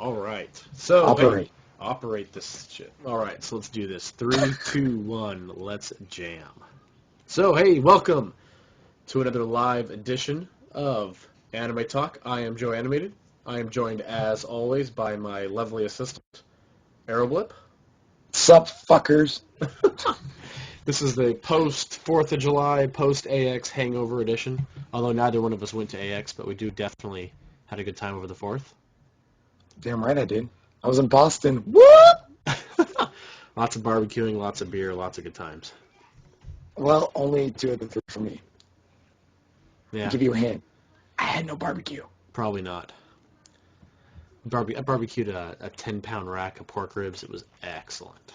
All right. So Operate. Hey, operate this shit. All right. So let's do this. Three, two, one. Let's jam. So hey, welcome to another live edition of Anime Talk. I am Joe Animated. I am joined as always by my lovely assistant, Aeroblip. Sup, fuckers? This is the post 4th of July, post AX hangover edition. Although neither one of us went to AX, but we do definitely had a good time over the 4th. Damn right I did. I was in Boston. What? Lots of barbecuing, lots of beer, lots of good times. Well, only 2 of the 3 for me. Yeah, I'll give you a hint. I had no barbecue. probably not. I barbecued a 10-pound rack of pork ribs. It was excellent.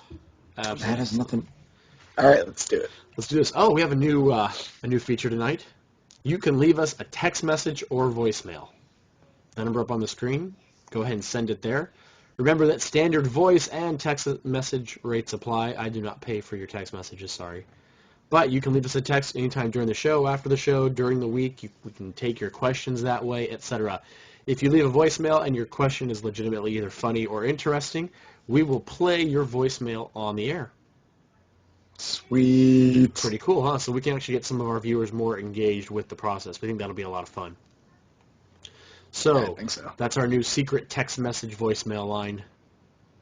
Absolutely. That has nothing. All right, let's do it. Let's do this. Oh, we have a new feature tonight. You can leave us a text message or voicemail. The number up on the screen. Go ahead and send it there. Remember that standard voice and text message rates apply. I do not pay for your text messages, sorry. But you can leave us a text anytime during the show, after the show, during the week. We can take your questions that way, etc. If you leave a voicemail and your question is legitimately either funny or interesting, we will play your voicemail on the air. Sweet. Pretty cool, huh? So we can actually get some of our viewers more engaged with the process. We think that'll be a lot of fun. So, I think so. That's our new secret text message voicemail line.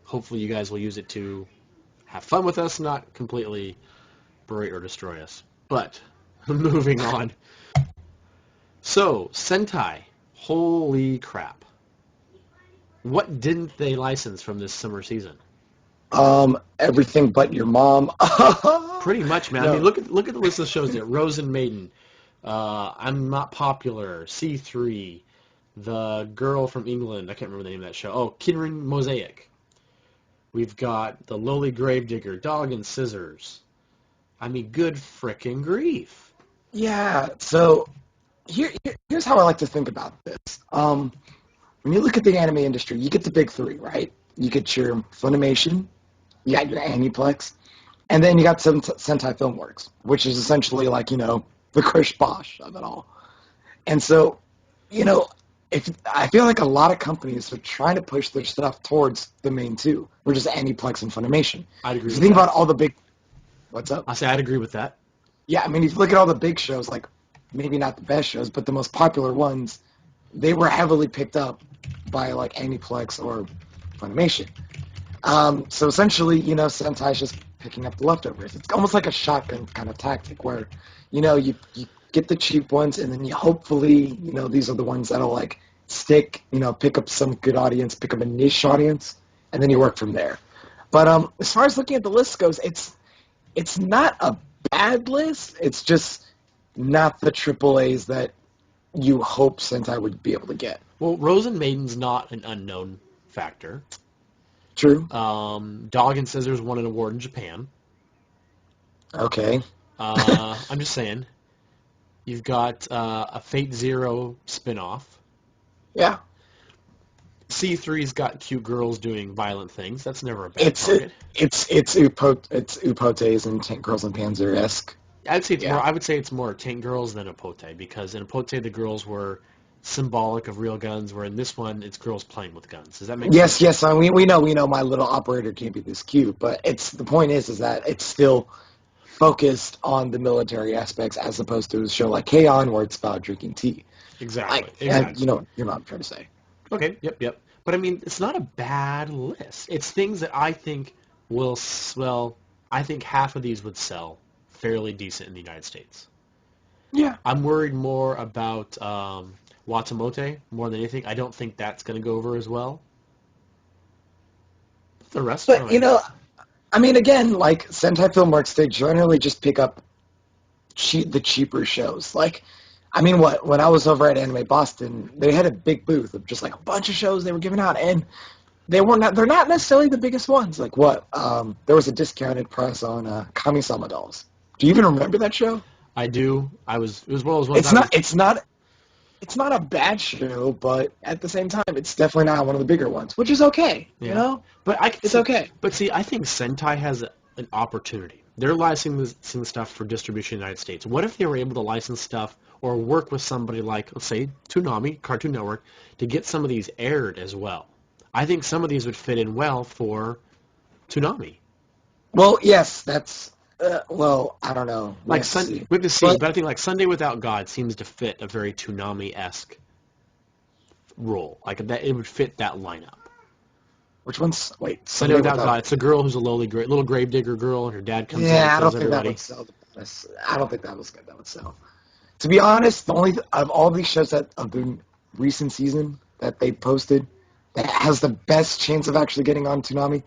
Hopefully you guys will use it to have fun with us, not completely berate or destroy us. But, moving on. So, Sentai. Holy crap. What didn't they license from this summer season? Everything but your mom. Pretty much, man. No. I mean, look at the list of shows there. Rosen Maiden, I'm Not Popular, C3, The Girl from England. I can't remember the name of that show. Oh, Kinrin Mosaic. We've got The Lowly Gravedigger, Dog and Scissors. I mean, good frickin' grief. Yeah, so here's how I like to think about this. When you look at the anime industry, you get the big 3, right? You get your Funimation, you got your Aniplex, and then you got some Sentai Filmworks, which is essentially like, the Krish Bosch of it all. And so, if I feel like a lot of companies are trying to push their stuff towards the main 2, which is Aniplex and Funimation. I'd agree If with you think that. about all the big... What's up? I say I'd agree with that. Yeah, I mean, if you look at all the big shows, like maybe not the best shows, but the most popular ones, they were heavily picked up by like Aniplex or Funimation. So essentially, Sentai's just picking up the leftovers. It's almost like a shotgun kind of tactic where, you get the cheap ones and then you hopefully, these are the ones that'll like stick, pick up some good audience, pick up a niche audience, and then you work from there. But as far as looking at the list goes, it's not a bad list. It's just not the AAAs that you hope Sentai would be able to get. Well, Rosen Maiden's not an unknown factor. True. Dog and Scissors won an award in Japan. Okay. I'm just saying. You've got a Fate Zero spin-off. Yeah. C3's got cute girls doing violent things. That's never a bad target. It's Upotes and Tank Girls and Panzer-esque. I would say it's more Tank Girls than Upote, because in Upote the girls were symbolic of real guns, where in this one it's girls playing with guns. Does that make sense? Yes. We know my little operator can't be this cute, but the point is that it's still focused on the military aspects as opposed to a show like K-On! Where it's about drinking tea. Exactly. And you know what I'm trying to say. Okay, yep. But I mean, it's not a bad list. It's things that I think I think half of these would sell fairly decent in the United States. Yeah. I'm worried more about Watamote more than anything. I don't think that's going to go over as well. The rest, But, I mean, again, like Sentai Filmworks, they generally just pick up the cheaper shows. Like, I mean, when I was over at Anime Boston, they had a big booth of just like a bunch of shows they were giving out, and they're not necessarily the biggest ones. Like there was a discounted price on Kami-sama dolls. Do you even remember that show? I do. It was one of those ones. It's not a bad show, but at the same time, it's definitely not one of the bigger ones, which is okay. Yeah. But okay. But see, I think Sentai has an opportunity. They're licensing stuff for distribution in the United States. What if they were able to license stuff or work with somebody like, let's say, Toonami, Cartoon Network, to get some of these aired as well? I think some of these would fit in well for Toonami. Well, yes, that's well, I don't know. Like we have to see, but I think like Sunday Without God seems to fit a very Toonami-esque role. Like that, it would fit that lineup. Which one's wait? Sunday Without God. It's a girl who's a little gravedigger girl, and her dad comes in and Yeah, I don't kills think everybody. that would sell the best. I don't think that was good. That would sell. To be honest, the only of all these shows that of the recent season that they posted that has the best chance of actually getting on Toonami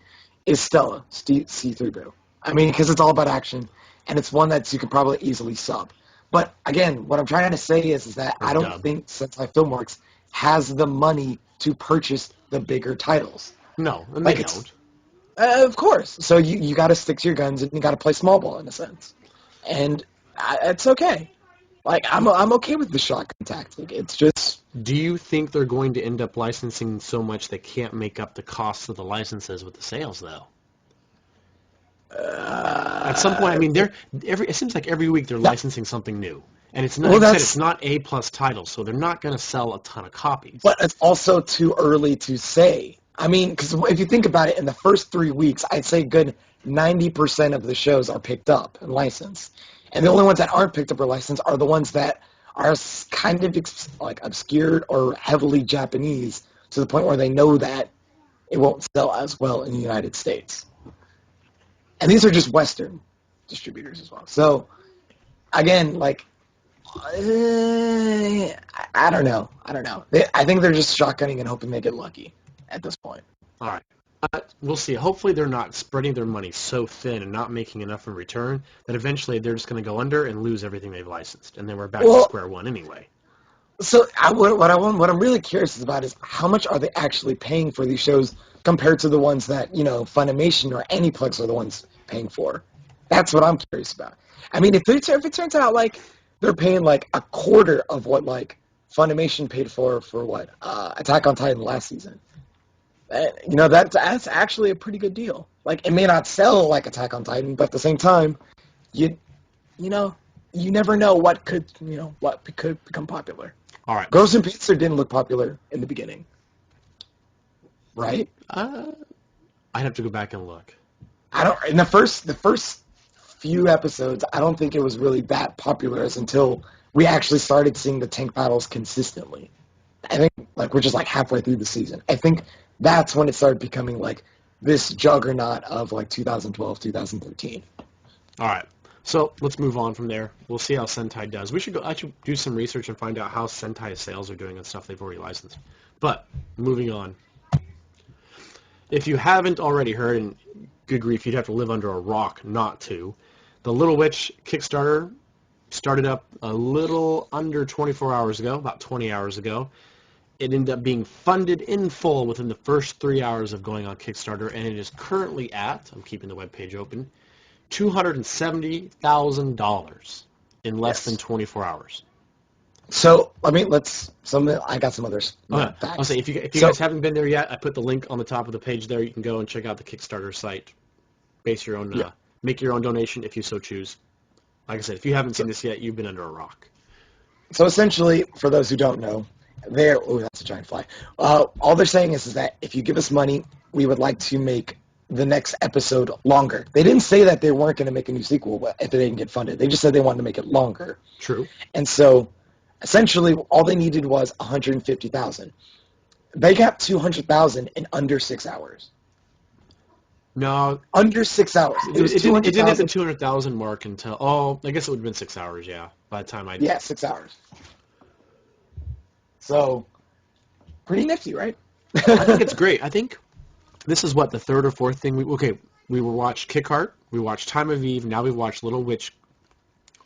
is Stella, C3 I mean, because it's all about action, and it's one that you can probably easily sub. But again, what I'm trying to say is that I don't think Sentai Filmworks has the money to purchase the bigger titles. No, and they don't. Of course. So you got to stick to your guns, and you got to play small ball in a sense, and it's okay. Like I'm okay with the shotgun tactic. It's just. Do you think they're going to end up licensing so much they can't make up the costs of the licenses with the sales, though? At some point, I mean, it seems like every week they're licensing something new, and it's not. Well, it's not A+ titles, so they're not going to sell a ton of copies. But it's also too early to say. I mean, because if you think about it, in the first 3 weeks, I'd say good 90% of the shows are picked up and licensed. And the only ones that aren't picked up or licensed are the ones that are kind of like obscured or heavily Japanese to the point where they know that it won't sell as well in the United States. And these are just Western distributors as well. So, again, like, I don't know. I think they're just shotgunning and hoping they get lucky at this point. All right. We'll see. Hopefully they're not spreading their money so thin and not making enough in return that eventually they're just going to go under and lose everything they've licensed, and then we're back to square one anyway. So what I'm really curious about is how much are they actually paying for these shows compared to the ones that Funimation or Aniplex are the ones paying for. That's what I'm curious about. I mean, if it turns out like they're paying like a quarter of what like Funimation paid for what Attack on Titan last season. That's actually a pretty good deal. Like, it may not sell like Attack on Titan, but at the same time, you never know what could become popular. All right. Ghost and Pizza didn't look popular in the beginning, right? I'd have to go back and look. In the first few episodes, I don't think it was really that popular until we actually started seeing the tank battles consistently. I think like we're just like halfway through the season. I think that's when it started becoming like this juggernaut of like 2012, 2013. All right. So let's move on from there. We'll see how Sentai does. We should actually do some research and find out how Sentai sales are doing and stuff they've already licensed. But moving on. If you haven't already heard, and good grief, you'd have to live under a rock not to, the Little Witch Kickstarter started up a little under 24 hours ago, about 20 hours ago. It ended up being funded in full within the first 3 hours of going on Kickstarter, and it is currently at, I'm keeping the webpage open, $270,000 in less than 24 hours. So, I got some others. Facts. I'll say, if you guys haven't been there yet, I put the link on the top of the page there. You can go and check out the Kickstarter site. Base your own, make your own donation if you so choose. Like I said, if you haven't seen this yet, you've been under a rock. So essentially, for those who don't know, that's a giant fly. All they're saying is that if you give us money, we would like to make the next episode longer. They didn't say that they weren't going to make a new sequel if they didn't get funded. They just said they wanted to make it longer. True. And so, essentially, all they needed was $150,000. They got $200,000 in under 6 hours. No, under 6 hours. It didn't hit the 200,000 mark until I guess it would have been 6 hours. Yeah, by the time I 6 hours. So, pretty nifty, right? I think it's great. I think this is the third or fourth thing we watched Kick Heart, we watched Time of Eve, now we watched Little Witch.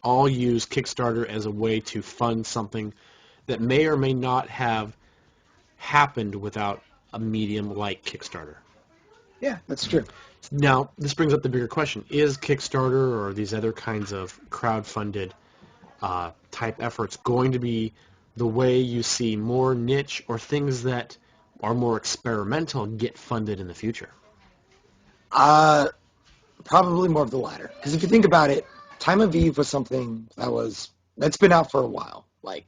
All use Kickstarter as a way to fund something that may or may not have happened without a medium like Kickstarter. Yeah, that's true. Now, this brings up the bigger question. Is Kickstarter or these other kinds of crowd-funded type efforts going to be the way you see more niche or things that are more experimental get funded in the future? Probably more of the latter. Because if you think about it, Time of Eve was something that's been out for a while. Like,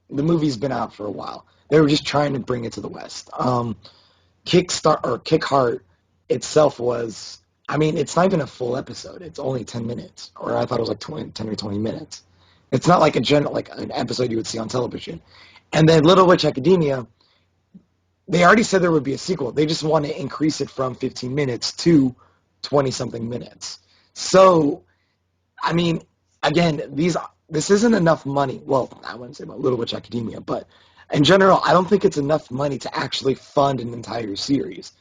the movie's been out for a while. They were just trying to bring it to the West. Kickheart itself was, I mean, it's not even a full episode. It's only 10 minutes, or I thought it was like 10 or 20 minutes. It's not like like an episode you would see on television. And then Little Witch Academia, they already said there would be a sequel. They just want to increase it from 15 minutes to 20-something minutes. So, I mean, again, this isn't enough money. Well, I wouldn't say about Little Witch Academia, but in general, I don't think it's enough money to actually fund an entire series,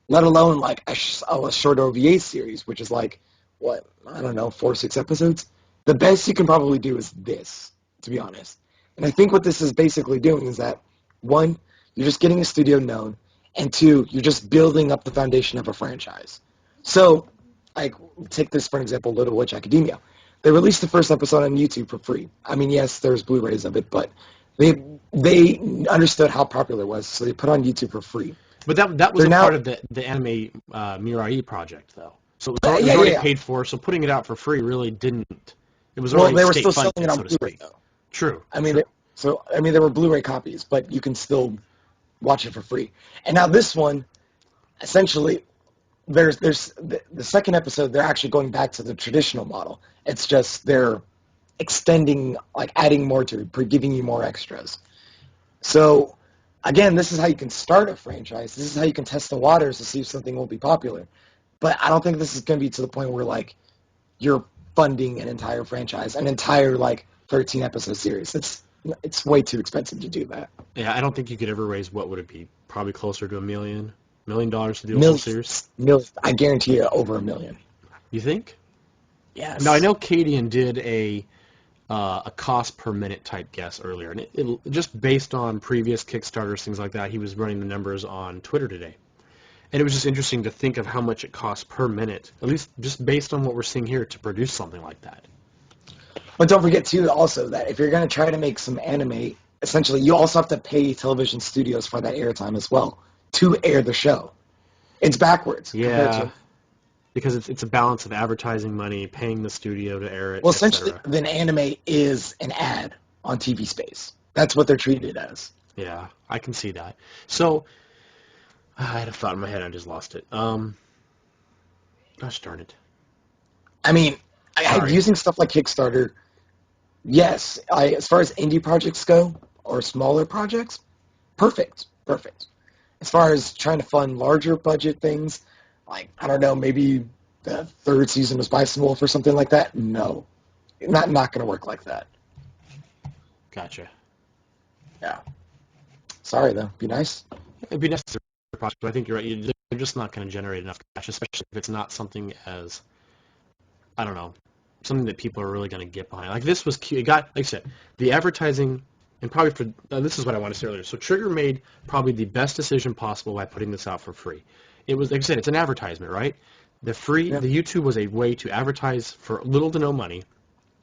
let alone like a short OVA series, which is like, what, I don't know, 4 or 6 episodes. The best you can probably do is this, to be honest. And I think what this is basically doing is that, one, you're just getting a studio known, and two, you're just building up the foundation of a franchise. So, like, take this for an example, Little Witch Academia. They released the first episode on YouTube for free. I mean, yes, there's Blu-rays of it, but they understood how popular it was, so they put it on YouTube for free. But that was part of the Anime Mirai project, though. So it was already paid for, so putting it out for free really didn't... It was already they were still state-funded, selling it on so to Blu-ray, speak. though. True. I mean, there were Blu-ray copies, but you can still watch it for free. And now this one, essentially, there's the second episode, they're actually going back to the traditional model. It's just they're extending, like adding more to it, giving you more extras. So, again, this is how you can start a franchise. This is how you can test the waters to see if something will be popular. But I don't think this is going to be to the point where, like, you're funding an entire franchise, an entire, like, 13-episode series. It's way too expensive to do that. Yeah, I don't think you could ever raise, what would it be, probably closer to $1 million to do a whole series? I guarantee you over $1 million. You think? Yes. Now, I know Cadian did a cost per minute type guess earlier, and it just based on previous Kickstarters, things like that, he was running the numbers on Twitter today. And it was just interesting to think of how much it costs per minute, at least just based on what we're seeing here, to produce something like that. But don't forget, too, also, that if you're going to try to make some anime, essentially, you also have to pay television studios for that airtime as well to air the show. It's backwards. Yeah, because it's a balance of advertising money, paying the studio to air it, well, essentially, then anime is an ad on TV space. That's what they're treated as. Yeah, I can see that. So, I had a thought in my head, I just lost it. Gosh darn it. I mean, using stuff like Kickstarter, yes, as far as indie projects go, or smaller projects, perfect. As far as trying to fund larger budget things, like, I don't know, maybe the third season of Spice and Wolf or something like that, no. Not going to work like that. Gotcha. Yeah. Sorry, though. Be nice. It'd be necessary, but I think you're right. They're just not going to generate enough cash, especially if it's not something as, I don't know, something that people are really going to get behind. Like, this was cute. It got, like I said, the advertising, and probably for, this is what I wanted to say earlier. So Trigger made probably the best decision possible by putting this out for free. It was, like I said, it's an advertisement, right? The YouTube was a way to advertise for little to no money,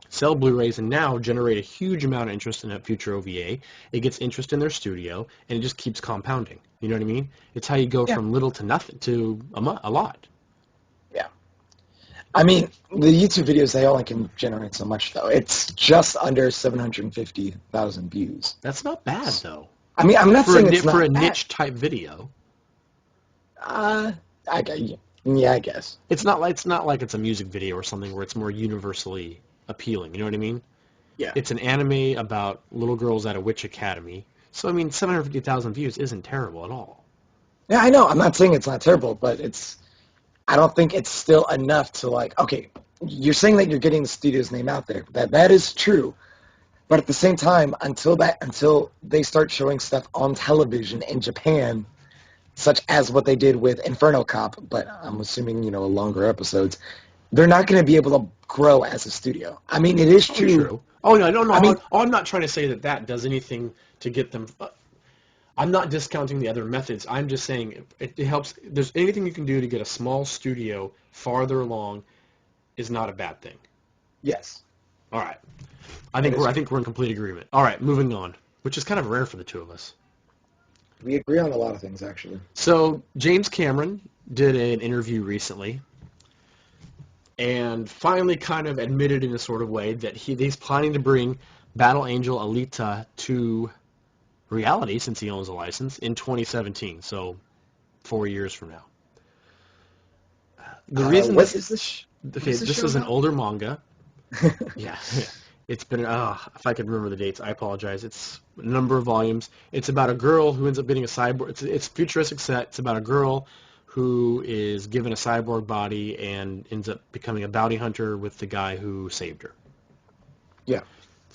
sell Blu-rays, and now generate a huge amount of interest in a future OVA. It gets interest in their studio, and it just keeps compounding. You know what I mean? It's how you go from little to nothing to a lot. Yeah. I mean, the YouTube videos, they only can generate so much, though. It's just under 750,000 views. That's not bad, though. I mean, I'm not saying it's not for a bad. niche-type video. I guess. It's not like it's a music video or something where it's more universally appealing. You know what I mean? Yeah. It's an anime about little girls at a witch academy. So, I mean, 750,000 views isn't terrible at all. Yeah, I know. I'm not saying it's not terrible, but I don't think it's still enough to, like, okay, you're saying that you're getting the studio's name out there. That is true. But at the same time, until they start showing stuff on television in Japan, such as what they did with Inferno Cop, but I'm assuming, longer episodes, they're not going to be able to grow as a studio. I mean, it is true. Oh, no. I mean, I'm not trying to say that does anything to get them. I'm not discounting the other methods. I'm just saying it helps. There's anything you can do to get a small studio farther along is not a bad thing. Yes. All right. I think we're in complete agreement. All right, moving on, which is kind of rare for the two of us. We agree on a lot of things, actually. So James Cameron did an interview recently and finally kind of admitted in a sort of way that he's planning to bring Battle Angel Alita to reality, since he owns a license, in 2017. So 4 years from now. The reason what is this? okay, this is an older manga. Yeah. It's been, if I could remember the dates, I apologize. It's a number of volumes. It's about a girl who ends up getting a cyborg. It's a futuristic set. It's about a girl who is given a cyborg body and ends up becoming a bounty hunter with the guy who saved her. Yeah.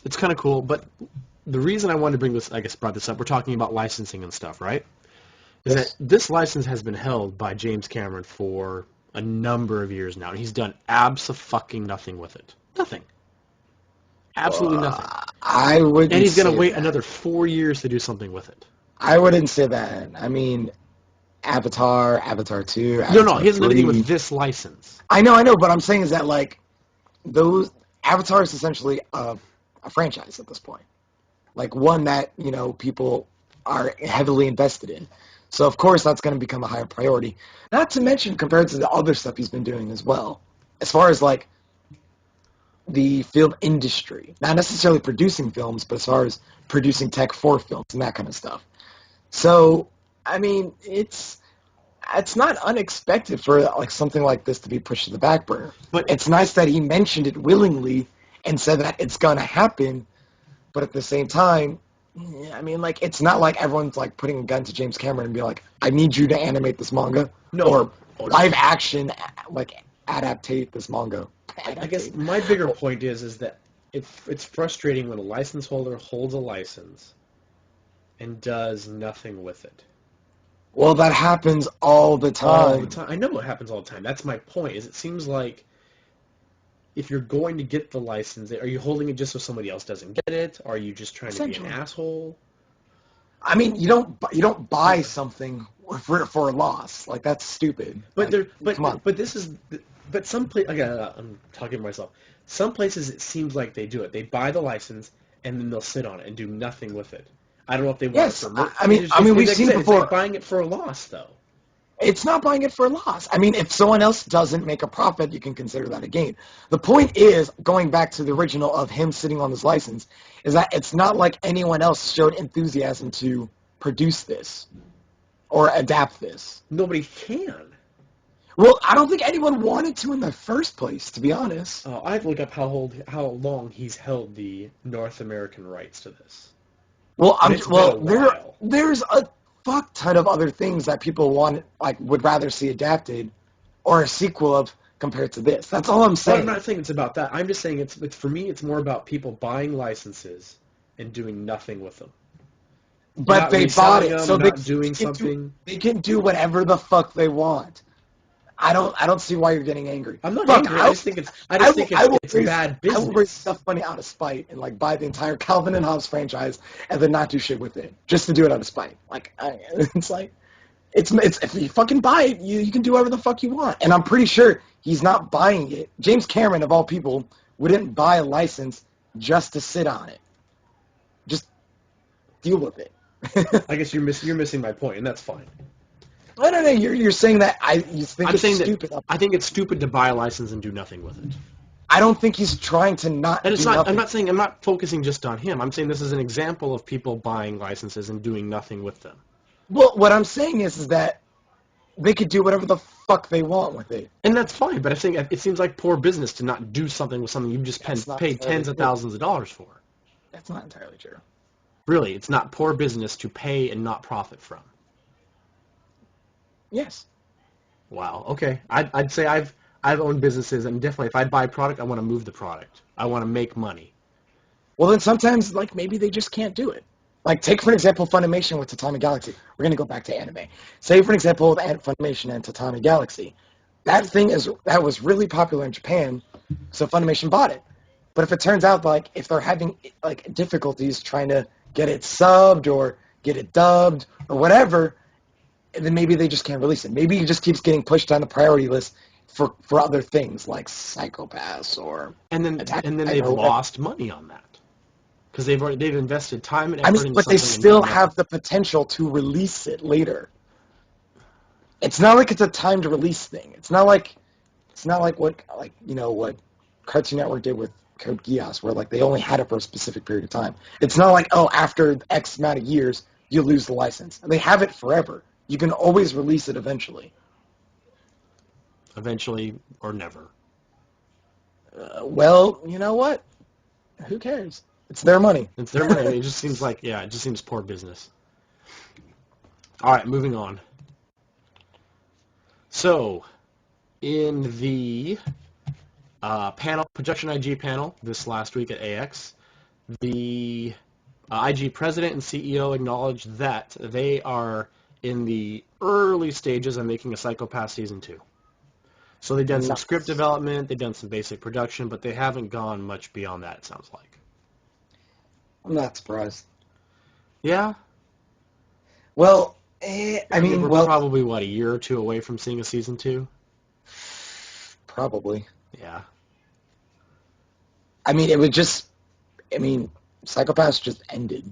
It's kind of cool, but the reason I wanted to bring this, I guess, brought this up, we're talking about licensing and stuff, right? Is Yes. that this license has been held by James Cameron for a number of years now, and he's done abso-fucking-nothing with it. Nothing. Absolutely nothing. I wouldn't. And he's going to say wait that. another 4 years to do something with it. I wouldn't say that. I mean, Avatar, Avatar 2, No, Avatar he hasn't done anything 3. with this license. I know. But I'm saying is that, like, those Avatar is essentially a franchise at this point. Like, one that, people are heavily invested in. So, of course, that's going to become a higher priority. Not to mention compared to the other stuff he's been doing as well. As far as, like, the film industry. Not necessarily producing films, but as far as producing tech for films and that kind of stuff. So, I mean, it's not unexpected for like something like this to be pushed to the back burner. But it's nice that he mentioned it willingly and said that it's going to happen. But at the same time, I mean, like, it's not like everyone's like putting a gun to James Cameron and be like, I need you to animate this manga. No. Or live action, like, adaptate this manga. I guess my bigger point is that it's frustrating when a license holder holds a license and does nothing with it. Well, that happens all the time. All the time. I know it happens all the time. That's my point. Is it seems like if you're going to get the license, are you holding it just so somebody else doesn't get it? Are you just trying to be an asshole? I mean, you don't buy something for a loss. Like, that's stupid. But like, come on. But some place again, I'm talking to myself. Some places it seems like they do it. They buy the license and then they'll sit on it and do nothing with it. I don't know if they want Yes, it for. I mean, we've seen before. It's like buying it for a loss, though. It's not buying it for a loss. I mean, if someone else doesn't make a profit, you can consider that a gain. The point is, going back to the original of him sitting on this license, is that it's not like anyone else showed enthusiasm to produce this or adapt this. Nobody can. Well, I don't think anyone wanted to in the first place, to be honest. I have to look up how long he's held the North American rights to this. Well, there's a fuck ton of other things that people would rather see adapted or a sequel of compared to this. That's all I'm saying. But I'm not saying it's about that. I'm just saying it's for me it's more about people buying licenses and doing nothing with them. But they bought it, so they can do whatever the fuck they want. I don't see why you're getting angry. I'm not angry. I just think it's bad business. I will raise stuff money out of spite and like buy the entire Calvin and Hobbes franchise and then not do shit with it just to do it out of spite. It's if you fucking buy it, you can do whatever the fuck you want. And I'm pretty sure he's not buying it. James Cameron of all people wouldn't buy a license just to sit on it. Just deal with it. I guess you're missing my point, and that's fine. No. You're saying that you think I'm it's saying stupid. I think it's stupid to buy a license and do nothing with it. I don't think he's trying to not. And it's do not. nothing. I'm not focusing just on him. I'm saying this is an example of people buying licenses and doing nothing with them. Well, what I'm saying is that they could do whatever the fuck they want with it. And that's fine, but I think it seems like poor business to not do something with something you just paid tens of thousands of dollars for. That's not entirely true. Really, it's not poor business to pay and not profit from. Yes. Wow. Okay. I'd say I've owned businesses, and definitely if I buy a product, I want to move the product. I want to make money. Well, then sometimes, like, maybe they just can't do it. Like, take, for example, Funimation with Tatami Galaxy. We're going to go back to anime. Say, for example, Funimation and Tatami Galaxy. That was really popular in Japan, so Funimation bought it. But if it turns out, like, if they're having, like, difficulties trying to get it subbed or get it dubbed or whatever, then maybe they just can't release it. Maybe it just keeps getting pushed down the priority list for other things like Psychopaths or and then they've lost money on that because they've invested time and effort. But they still have the potential to release it later. It's not like it's a timed release thing. It's not like what Cartoon Network did with Code Geass, where like they only had it for a specific period of time. It's not like after X amount of years you lose the license. They have it forever. You can always release it eventually. Eventually or never. Well, you know what? Who cares? It's their money. It's their money. I mean, it just seems like, it just seems poor business. All right, moving on. So, in the projection IG panel this last week at AX, the IG president and CEO acknowledged that they are in the early stages of making a Psycho-Pass Season 2. So they've done some script development, they've done some basic production, but they haven't gone much beyond that, it sounds like. I'm not surprised. Yeah? Well, I mean, we're probably, a year or two away from seeing a Season 2? Probably. Yeah. I mean, Psycho-Pass just ended.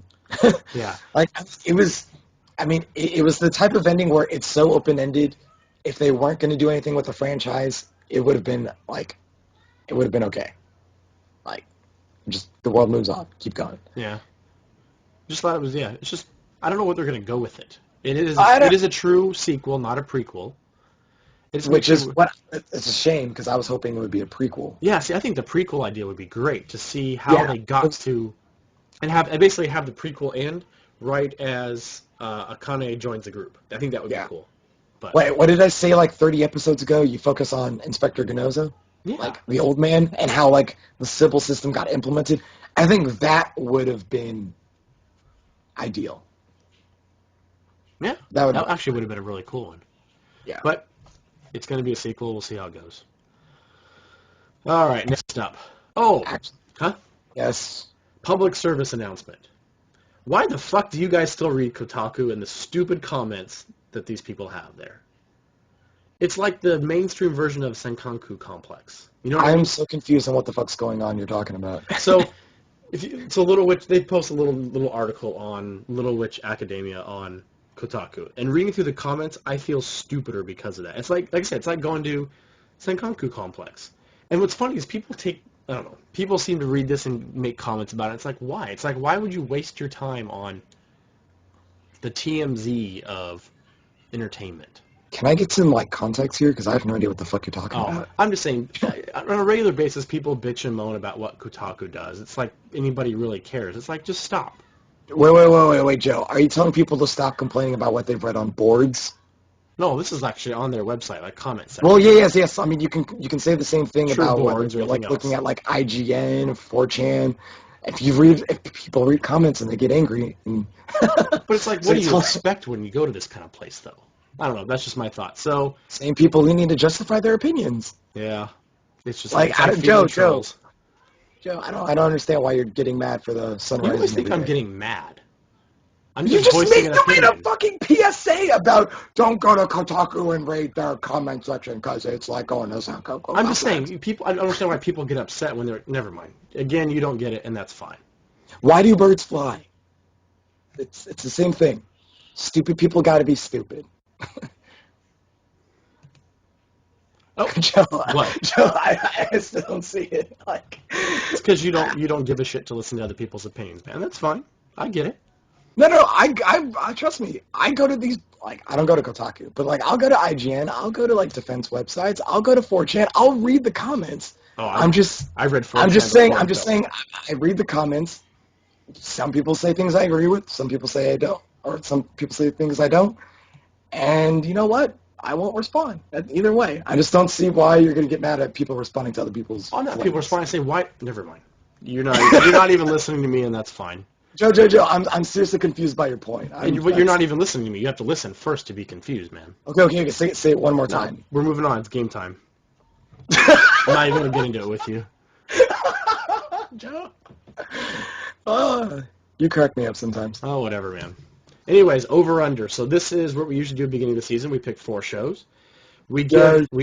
Yeah. Like, it was the type of ending where it's so open-ended. If they weren't going to do anything with the franchise, it would have been okay. Like, just the world moves on. Keep going. Yeah. Just thought it was, it's just, I don't know what they're going to go with it. It is a true sequel, not a prequel. It's a shame, because I was hoping it would be a prequel. Yeah, see, I think the prequel idea would be great, to see how they got to, and basically have the prequel end right as Akane joins the group. I think that would be cool. But wait, what did I say like 30 episodes ago? You focus on Inspector Ganoza, like the old man, and how like the Sybil system got implemented. I think that would have been ideal. Yeah, that actually would have been a really cool one. Yeah. But it's going to be a sequel. We'll see how it goes. All right, next up. Oh, huh? Yes. Public service announcement. Why the fuck do you guys still read Kotaku and the stupid comments that these people have there? It's like the mainstream version of Senkanku Complex. You know what I mean? so confused on what the fuck's going on you're talking about. So, Little Witch, they post a little article on Little Witch Academia on Kotaku, and reading through the comments, I feel stupider because of that. It's like I said, it's like going to Senkanku Complex. And what's funny is people seem to read this and make comments about it. It's like, why? It's like, why would you waste your time on the TMZ of entertainment? Can I get some like context here? Because I have no idea what the fuck you're talking about. I'm just saying, on a regular basis, people bitch and moan about what Kotaku does. It's like anybody really cares. It's like, just stop. Wait, Joe. Are you telling people to stop complaining about what they've read on boards? No, this is actually on their website, like comment section. Well, yes. I mean, you can say the same thing about boards you're like looking at like IGN, 4chan. If people read comments and they get angry. But it's like, what do you expect when you go to this kind of place, though? I don't know. That's just my thought. So same people needing to justify their opinions. Yeah, it's just like Joe. I don't understand why you're getting mad for the sunrise. You always think I'm getting mad. You made a fucking PSA about don't go to Kotaku and read their comment section because it's like going to Senkanku. I'm just saying, I don't understand why people get upset when they're. Never mind. Again, you don't get it, and that's fine. Why do birds fly? It's the same thing. Stupid people got to be stupid. Oh, Joe, what? Joe, I still don't see it. Like, it's because you don't give a shit to listen to other people's opinions, man. That's fine. I get it. No, I trust me. I go to these, like, I don't go to Kotaku, but like, I'll go to IGN, I'll go to like defense websites, I'll go to 4chan, I'll read the comments. Oh, I read 4chan. I'm just saying, I read the comments. Some people say things I agree with, some people say I don't, or some people say things I don't. And you know what? I won't respond. Either way, I just don't see why you're going to get mad at people responding to other people's. Oh, no, people respond and say, "Why?" Never mind. You're not even listening to me, and that's fine. Joe, I'm seriously confused by your point. You're not even listening to me. You have to listen first to be confused, man. Okay. Say it one more time. No, we're moving on. It's game time. I'm not even going to get into it with you. Joe. You crack me up sometimes. Oh, whatever, man. Anyways, over-under. So this is what we usually do at the beginning of the season. We pick 4 shows. We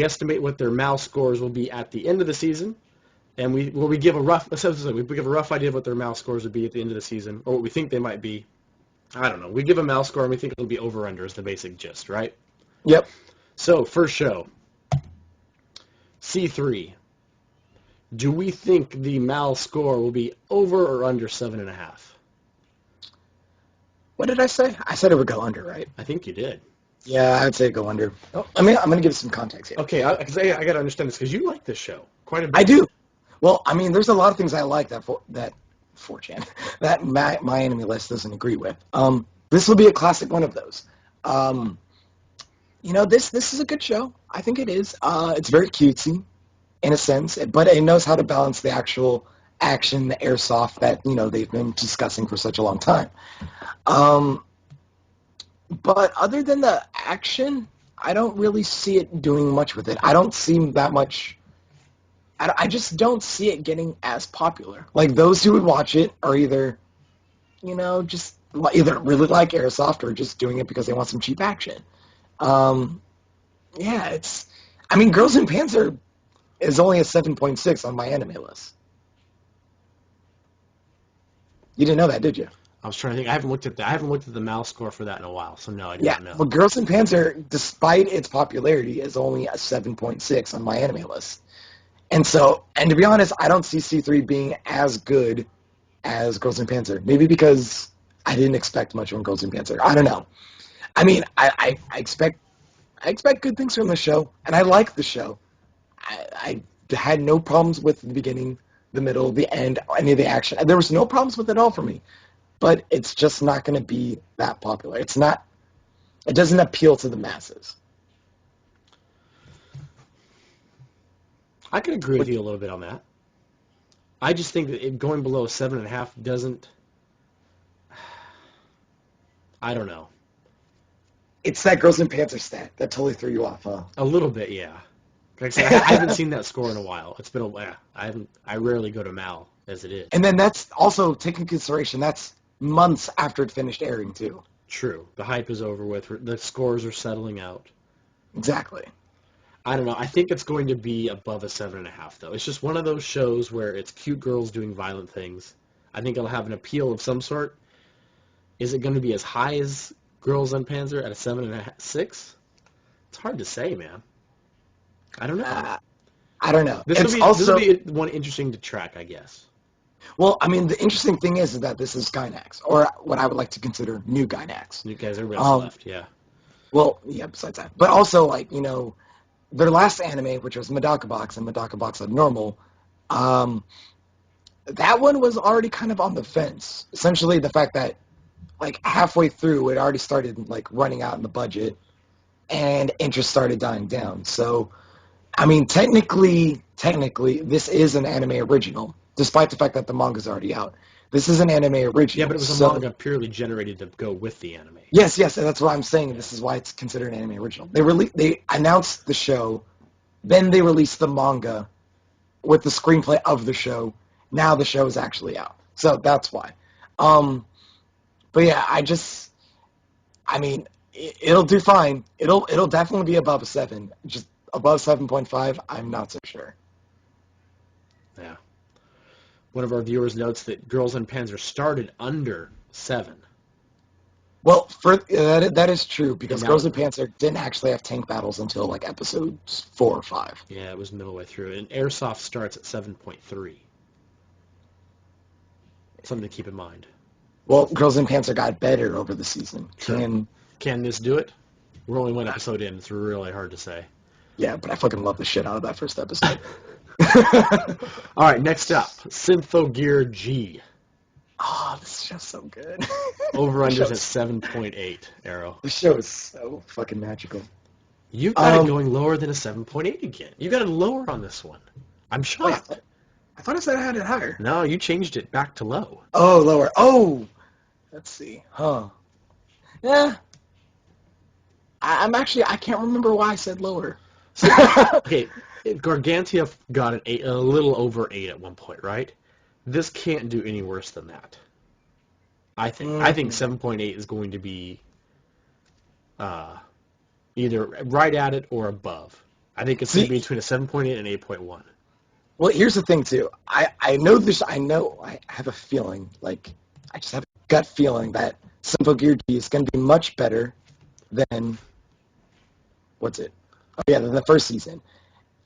estimate what their MAL scores will be at the end of the season. And we give a rough idea of what their MAL scores would be at the end of the season, or what we think they might be. I don't know. We give a MAL score, and we think it'll be over-under is the basic gist, right? Yep. So, first show, C3. Do we think the MAL score will be over or under 7.5? What did I say? I said it would go under, right? I think you did. Yeah, I'd say go under. Oh, I'm gonna give some context here. Okay, because I got to understand this because you like this show quite a I bit. do. Well, I mean, there's a lot of things I like that 4chan that my enemy list doesn't agree with. This will be a classic one of those. Um, this is a good show. I think it is. It's very cutesy in a sense, but it knows how to balance the actual action, the airsoft that they've been discussing for such a long time. Um, but other than the action, I don't really see it doing much with it. I don't see that much. I just don't see it getting as popular. Like those who would watch it are either, just either really like airsoft or just doing it because they want some cheap action. Um, yeah, I mean, Girls in Panzer is only a 7.6 on my anime list. You didn't know that, did you? I was trying to think. I haven't looked at that. I haven't looked at the Mal score for that in a while, so no, I did Yeah, not know. well, Girls in Panzer, despite its popularity, is only a 7.6 on my anime list. And to be honest, I don't see C3 being as good as Girls in Panzer. Maybe because I didn't expect much from Girls in Panzer. I don't know. I mean, I expect good things from the show, and I like the show. I had no problems with the beginning, the middle, the end, any of the action. There was no problems with it all for me. But it's just not going to be that popular. It's not. It doesn't appeal to the masses. I could agree with you a little bit on that. I just think that going below 7.5 doesn't. I don't know. It's that Girls in Panther stat that totally threw you off, huh? A little bit, yeah. Like I said, I haven't seen that score in a while. It's been a while. I haven't. I rarely go to Mal as it is. And then that's also taking consideration. That's months after it finished airing too. True. The hype is over with. The scores are settling out. Exactly. I don't know. I think it's going to be above a 7.5, though. It's just one of those shows where it's cute girls doing violent things. I think it'll have an appeal of some sort. Is it going to be as high as Girls on Panzer at a 7.5, 6? It's hard to say, man. I don't know. I don't know. This will be one interesting to track, I guess. Well, I mean, the interesting thing is that this is Gynax, or what I would like to consider new Gynax. You guys, everybody else left, yeah. Well, yeah, besides that. But also, like, their last anime, which was Medaka Box and Medaka Box Abnormal, that one was already kind of on the fence. Essentially, the fact that, like, halfway through, it already started, like, running out in the budget, and interest started dying down. So, I mean, technically, this is an anime original, despite the fact that the manga's already out. This is an anime original. Yeah, but it was a manga purely generated to go with the anime. Yes, and that's what I'm saying. This is why it's considered an anime original. They announced the show, then they released the manga with the screenplay of the show. Now the show is actually out, so that's why. But yeah, I mean, it'll do fine. It'll definitely be above a 7. Just above 7.5, I'm not so sure. Yeah. One of our viewers notes that Girls and Panzer started under 7. Well, that is true, because And Girls and Panzer didn't actually have tank battles until, like, episodes 4 or 5. Yeah, it was middle way through. And Airsoft starts at 7.3. Something to keep in mind. Well, Girls and Panzer got better over the season. Sure. Can this do it? We're only one episode in. It's really hard to say. Yeah, but I fucking love the shit out of that first episode. All right, next up, Synthogear G. Oh, this show's so good. Over-unders at 7.8, Arrow. This show is so fucking magical. You've got it going lower than a 7.8 again. You got it lower on this one. I'm shocked. I thought I said I had it higher. No, you changed it back to low. Oh, lower. Oh! Let's see. Huh. Yeah. I can't remember why I said lower. Okay, Gargantia got an 8, a little over 8 at one point, right? This can't do any worse than that. I think 7.8 is going to be either right at it or above. I think it's going to be between a 7.8 and 8.1. Well, here's the thing, too. I know this. I have a feeling, like, I just have a gut feeling that Synthogear G is going to be much better than, than the first season.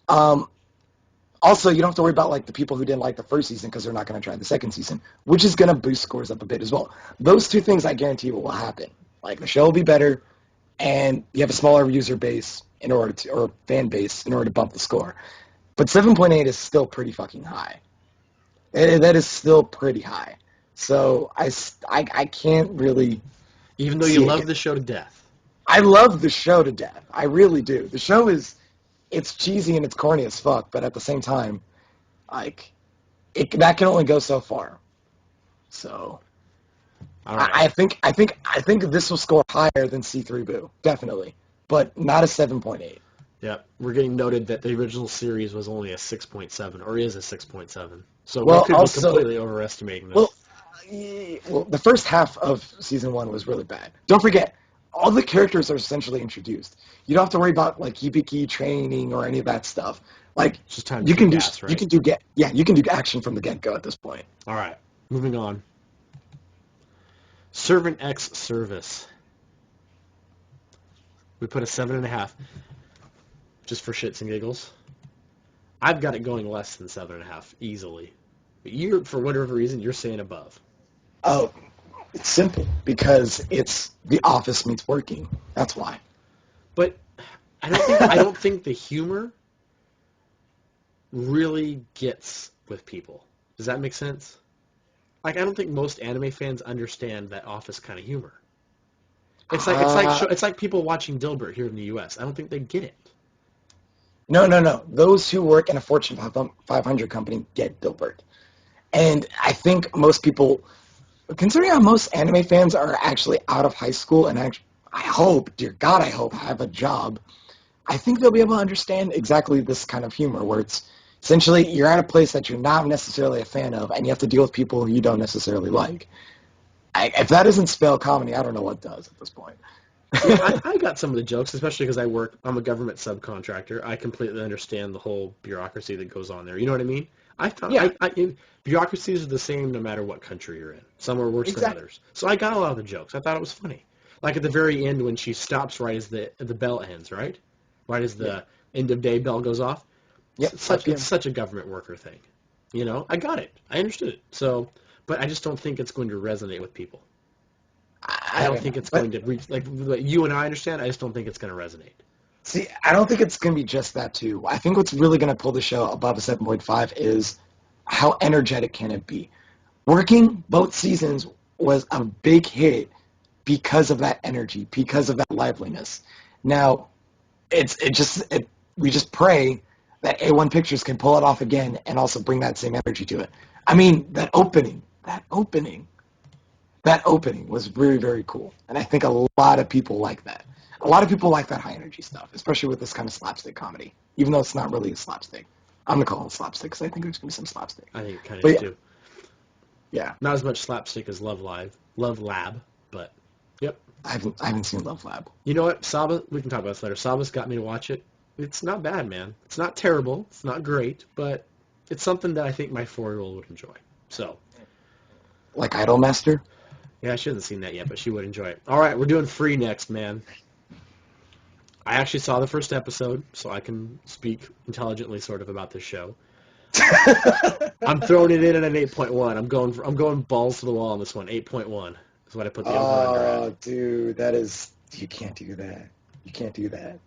Also, you don't have to worry about, like, the people who didn't like the first season because they're not going to try the second season, which is going to boost scores up a bit as well. Those two things, I guarantee you, will happen. Like, the show will be better, and you have a smaller user base in order to, or fan base in order to bump the score. But 7.8 is still pretty fucking high. That is still pretty high. So I can't really. Even though you love the show to death. I love the show to death. I really do. The show it's cheesy and it's corny as fuck, but at the same time, like, that can only go so far. So, Right. I think this will score higher than C3 Boo, definitely, but not a 7.8. Yeah, we're getting noted that the original series was only a 6.7, or is a 6.7. So Well, we could also, be completely overestimating this. Well, the first half of season 1 was really bad. Don't forget, all the characters are essentially introduced. You don't have to worry about like Hibiki training or any of that stuff. Like, it's just time you to can do gas, right? you can do you can do action from the get-go at this point. All right, moving on. Servant X Service. We put a 7.5, just for shits and giggles. I've got it going less than 7.5 easily. But you, for whatever reason, you're saying above. Oh, it's simple because it's The Office meets working. That's why. But I don't think the humor really gets with people. Does that make sense? Like, I don't think most anime fans understand that Office kind of humor. It's like people watching Dilbert here in the U.S. I don't think they get it. No. Those who work in a Fortune 500 company get Dilbert. And I think most people, considering how most anime fans are actually out of high school and I hope, dear God, I hope, have a job, I think they'll be able to understand exactly this kind of humor where it's essentially you're at a place that you're not necessarily a fan of and you have to deal with people who you don't necessarily like. If that isn't spell comedy, I don't know what does at this point. Yeah, I got some of the jokes, especially because I'm a government subcontractor. I completely understand the whole bureaucracy that goes on there. You know what I mean? Bureaucracies are the same no matter what country you're in. Some are worse than others. So I got a lot of the jokes. I thought it was funny. Like at the very end when she stops right as the bell ends, right? Right as the end of day bell goes off. Yep, It's such a government worker thing. You know, I got it. I understood it. So, but I just don't think it's going to resonate with people. I don't think it's going to reach, like you and I understand, I just don't think it's going to resonate. See, I don't think it's going to be just that, too. I think what's really going to pull the show above a 7.5 is how energetic can it be. Working both seasons was a big hit because of that energy, because of that liveliness. Now, we just pray that A1 Pictures can pull it off again and also bring that same energy to it. I mean, that opening was very, very cool. And I think a lot of people like that. A lot of people like that high energy stuff, especially with this kind of slapstick comedy, even though it's not really a slapstick. I'm going to call it slapstick because I think there's going to be some slapstick. I think it kind of is too. Yeah. Not as much slapstick as Love Lab, but yep. I haven't seen Love Lab. You know what? Saba, we can talk about this later. Saba's got me to watch it. It's not bad, man. It's not terrible. It's not great, but it's something that I think my 4-year-old would enjoy. So. Like Idolmaster? Yeah, she hasn't seen that yet, but she would enjoy it. All right, we're doing Free next, man. I actually saw the first episode, so I can speak intelligently sort of about this show. I'm throwing it in at an 8.1. I'm going balls to the wall on this one. 8.1 is what I put the over-under at. Oh, dude, you can't do that. You can't do that.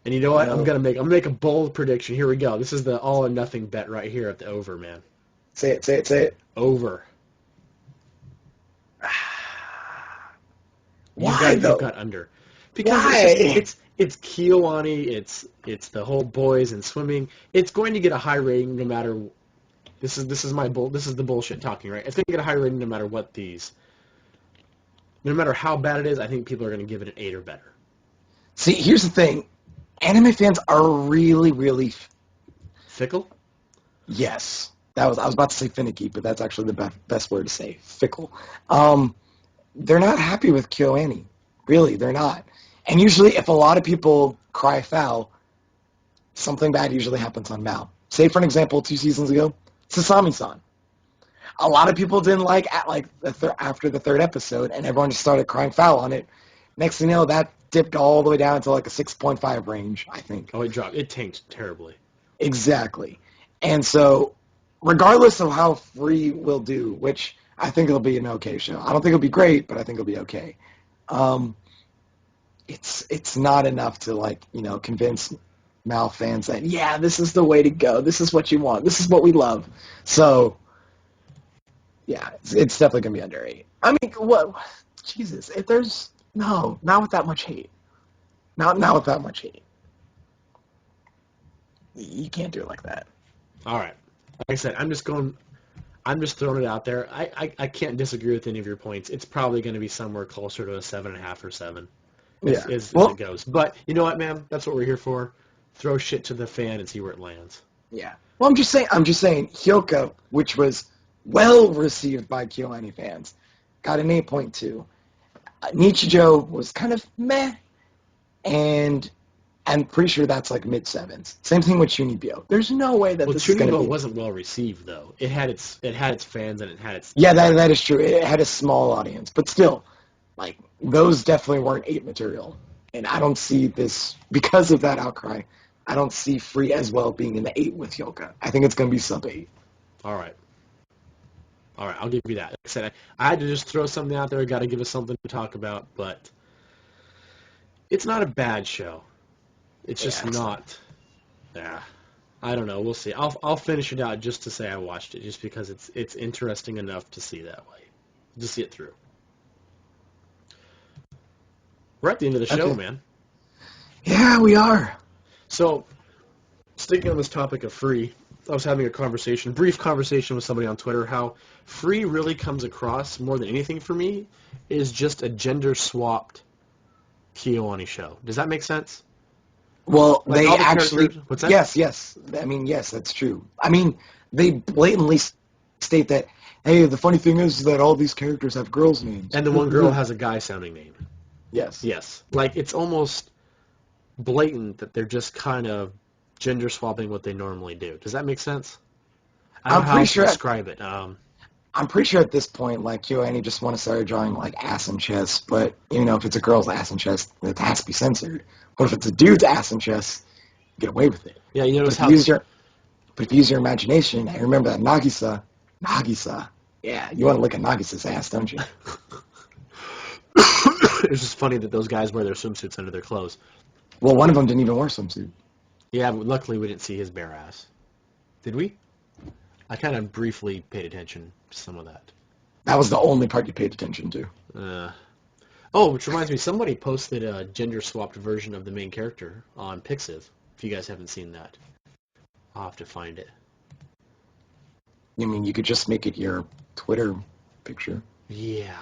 And you know what? I'm gonna make a bold prediction. Here we go. This is the all or nothing bet right here at the over, man. Say it. Over. Why though? You've got under. Because Why? It's Kiyoani, it's the whole boys and swimming. It's going to get a high rating no matter. This is the bullshit talking, right? It's going to get a high rating no matter what these. No matter how bad it is, I think people are going to give it an 8 or better. See, here's the thing. Anime fans are really, really fickle. Yes, I was about to say finicky, but that's actually the best word to say. Fickle. They're not happy with KyoAni. Really, they're not. And usually, if a lot of people cry foul, something bad usually happens on Mal. Say, for an example, 2 seasons ago, Sasami-san. A lot of people didn't like after the 3rd episode, and everyone just started crying foul on it. Next thing you know, that dipped all the way down to like a 6.5 range, I think. Oh, it dropped. It tanked terribly. Exactly. And so, regardless of how Free will do, which I think it'll be an okay show. I don't think it'll be great, but I think it'll be okay. it's not enough to like convince Mal fans that yeah, this is the way to go. This is what you want. This is what we love. So yeah, it's definitely gonna be under 8. I mean, what? Jesus, if there's not with that much hate. Not with that much hate. You can't do it like that. All right. Like I said, I'm just throwing it out there. I can't disagree with any of your points. It's probably going to be somewhere closer to a 7.5 or 7 Yeah. as Well, it goes. But you know what, man? That's what we're here for. Throw shit to the fan and see where it lands. yeah. Well, I'm just saying, Hyoka, which was well received by KyoAni fans, got an 8.2. Nichijou was kind of meh, and I'm pretty sure that's like mid-7s. Same thing with Chunibyo. There's no way that this is going to Chunibyo be... wasn't well received though. It had its fans and it had its Yeah, that is true. It had a small audience, but still, like those definitely weren't 8 material. And I don't see this because of that outcry. I don't see Free as well being in the 8 with Hyoka. I think it's going to be sub 8. All right, I'll give you that. Like I said, I had to just throw something out there. I got to give us something to talk about, but it's not a bad show. It's just not. Yeah, I don't know. We'll see. I'll finish it out just to say I watched it, just because it's interesting enough to see that way, to see it through. We're at the end of the show, man. Yeah, we are. So, sticking on this topic of Free, I was having a brief conversation with somebody on Twitter, how Free really comes across, more than anything for me, is just a gender-swapped KyoAni show. Does that make sense? Well, Like they all the actually... What's that? Yes. I mean, yes, that's true. I mean, they blatantly state that, hey, the funny thing is that all these characters have girls' names. And the one girl has a guy-sounding name. Yes. Yes. Like, it's almost blatant that they're just kind of gender swapping what they normally do. Does that make sense? I don't know how to describe it. I'm pretty sure at this point, like, KyoAni just want to start drawing, like, ass and chest, but, if it's a girl's ass and chest, it has to be censored. What if it's a dude's ass and chest? Get away with it. Yeah, you notice how... But if you use your imagination, and remember that Nagisa, yeah, you want to look at Nagisa's ass, don't you? It's just funny that those guys wear their swimsuits under their clothes. Well, one of them didn't even wear a swimsuit. Yeah, but luckily we didn't see his bare ass. Did we? I kind of briefly paid attention to some of that. That was the only part you paid attention to. Which reminds me, somebody posted a gender-swapped version of the main character on Pixiv. If you guys haven't seen that, I'll have to find it. You mean you could just make it your Twitter picture? Yeah.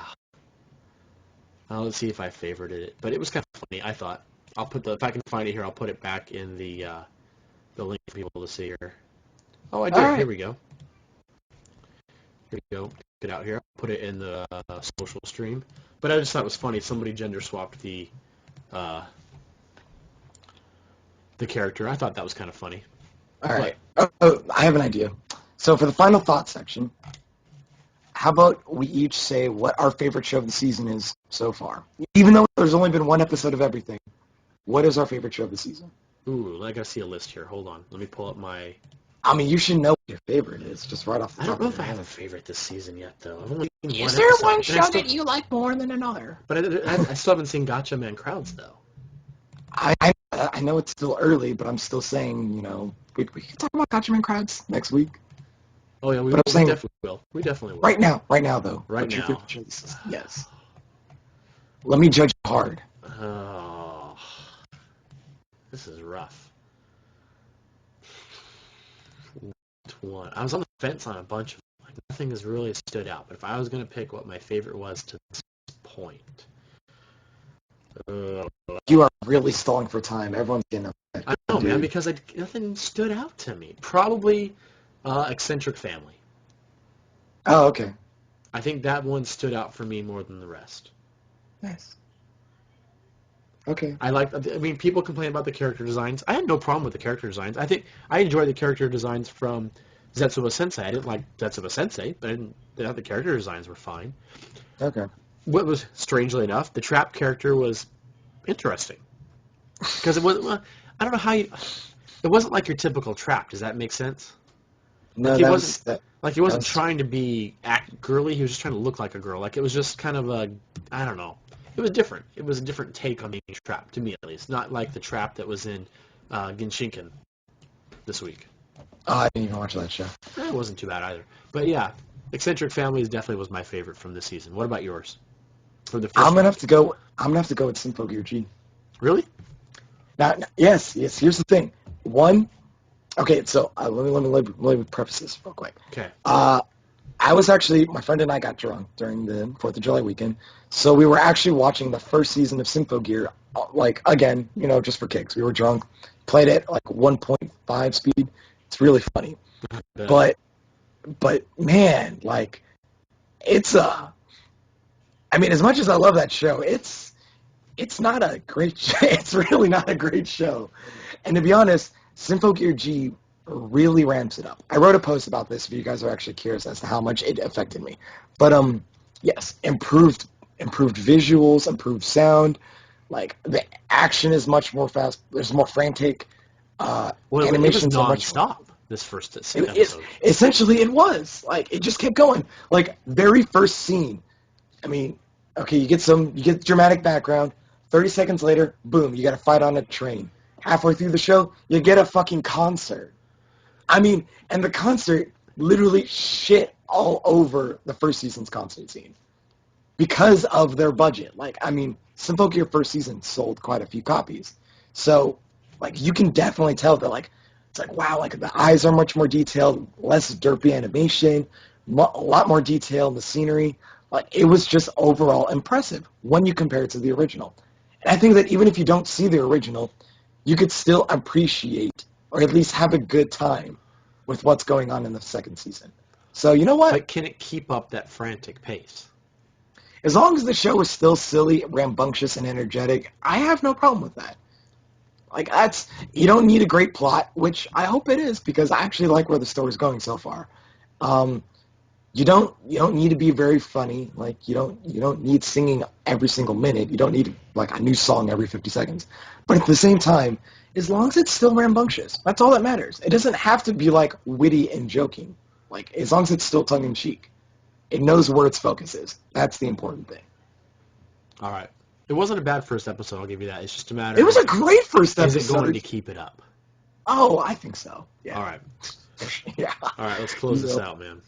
Let's see if I favorited it, but it was kind of funny. I thought if I can find it here, I'll put it back in the link for people to see here. Oh, I did. Right. Here we go. Here we go. Get out here. I'll put it in the social stream. But I just thought it was funny. Somebody gender swapped the character. I thought that was kind of funny. All right. I have an idea. So for the final thought section, how about we each say what our favorite show of the season is so far? Even though there's only been one episode of everything, what is our favorite show of the season? Ooh, I gotta see a list here. Hold on. Let me pull up my... I mean, you should know what your favorite is, just right off the top of your head. I don't know if I have a favorite this season yet, though. I've only seen one episode. Is there one show that you like more than another? But I still haven't seen Gotcha Man Crowds, though. I know it's still early, but I'm still saying, we can talk about Gotcha Man Crowds next week. Oh, yeah, we definitely will. We definitely will. Right now, though. Right now. Yes. Let me judge hard. Oh, this is rough. One. I was on the fence on a bunch of them. Like, nothing has really stood out. But if I was going to pick what my favorite was to this point... You are really stalling for time. Everyone's getting upset. I know, man, because nothing stood out to me. Probably Eccentric Family. Oh, okay. I think that one stood out for me more than the rest. Nice. Okay. People complain about the character designs. I had no problem with the character designs. I think I enjoyed the character designs from Zetsuba Sensei. I didn't like Zetsuba Sensei, but the character designs were fine. Okay. What was, strangely enough, the Trap character was interesting. Because it was, I don't know how you... It wasn't like your typical Trap. Does that make sense? No, he wasn't trying to act girly. He was just trying to look like a girl. Like, it was just kind of I don't know. It was different. It was a different take on being trapped, to me at least. Not like the trap that was in Genshinken this week. Oh, I didn't even watch that show. It wasn't too bad either. But yeah, Eccentric Families definitely was my favorite from this season. What about yours? From the first I'm gonna one? have to go. I'm gonna have to go with Symphogear G. Really? Now, yes. Here's the thing. One. Okay, so let me preface this real quick. Okay. I was actually, my friend and I got drunk during the 4th of July weekend, so we were actually watching the first season of Symphogear, like, again, just for kicks. We were drunk, played it like 1.5 speed. It's really funny. But man, like, it's I mean, as much as I love that show, it's not a great show. It's really not a great show. And to be honest, Symphogear G really ramps it up. I wrote a post about this if you guys are actually curious as to how much it affected me. But yes, improved visuals, improved sound. Like the action is much more fast. There's more frantic. Animations it are was much. nonstop this first episode. Essentially, it was like it just kept going. Like very first scene. I mean, okay, you get dramatic background. 30 seconds later, boom, you got to fight on a train. Halfway through the show, you get a fucking concert. I mean, and the concert literally shit all over the first season's concert scene because of their budget. Like, I mean, Symphogear first season sold quite a few copies. So, like, you can definitely tell that, like, it's like, wow, like, the eyes are much more detailed, less derpy animation, a lot more detail in the scenery. Like, it was just overall impressive when you compare it to the original. And I think that even if you don't see the original, you could still appreciate or at least have a good time with what's going on in the second season. So you know what? But can it keep up that frantic pace? As long as the show is still silly, rambunctious, and energetic, I have no problem with that. Like you don't need a great plot, which I hope it is because I actually like where the story's going so far. You don't need to be very funny. Like you don't need singing every single minute. You don't need like a new song every 50 seconds. But at the same time, as long as it's still rambunctious, that's all that matters. It doesn't have to be like witty and joking. Like as long as it's still tongue in cheek, it knows where its focus is. That's the important thing. All right. It wasn't a bad first episode, I'll give you that. It's just a matter It was of, a great first episode. is it going to keep it up? Oh, I think so. Yeah. All right. Yeah. All right, let's close this out, man.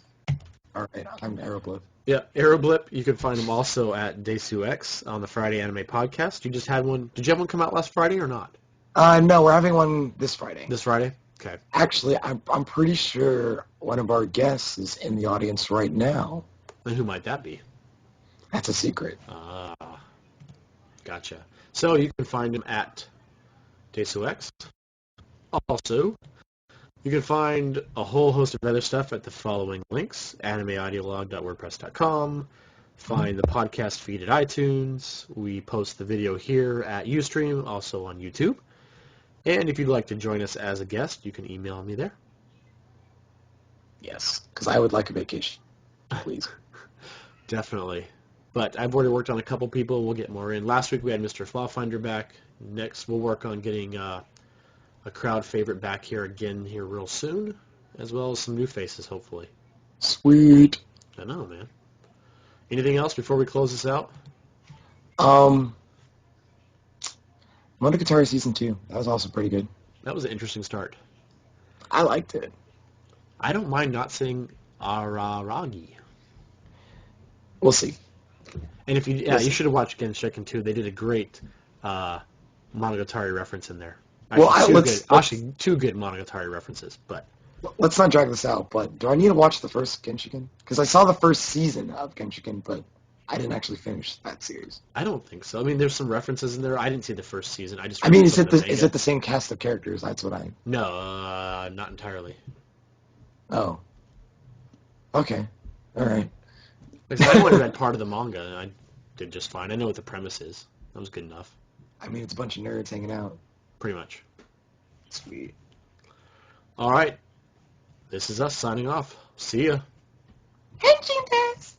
All right, I'm Aeroblip. Yeah, Aeroblip. You can find them also at DaysuX on the Friday Anime Podcast. You just had one. Did you have one come out last Friday or not? No, we're having one this Friday. This Friday? Okay. Actually, I'm pretty sure one of our guests is in the audience right now. And who might that be? That's a secret. Ah, gotcha. So you can find him at DaysuX. Also, you can find a whole host of other stuff at the following links: animeideologue.wordpress.com. Find the podcast feed at iTunes. We post the video here at Ustream, also on YouTube. And if you'd like to join us as a guest, you can email me there. Yes, because I would like a vacation, please. Definitely. But I've already worked on a couple people. We'll get more in. Last week we had Mr. Flawfinder back. Next we'll work on getting a crowd favorite back here again here real soon, as well as some new faces, hopefully. Sweet. I know, man. Anything else before we close this out? Monogatari Season 2. That was also pretty good. That was an interesting start. I liked it. I don't mind not saying Araragi. We'll see. And if you should have watched Genshiken too. They did a great Monogatari reference in there. Actually, two good Monogatari references, but let's not drag this out. But do I need to watch the first Genshiken? Because I saw the first season of Genshiken, but I didn't actually finish that series. I don't think so. I mean, there's some references in there. I didn't see the first season. I mean, is it the same cast of characters? That's what I. No, not entirely. Oh. Okay. All right. Like, I only read part of the manga, and I did just fine. I know what the premise is. That was good enough. I mean, it's a bunch of nerds hanging out. Pretty much. Sweet. All right. This is us signing off. See ya. Henshin desu.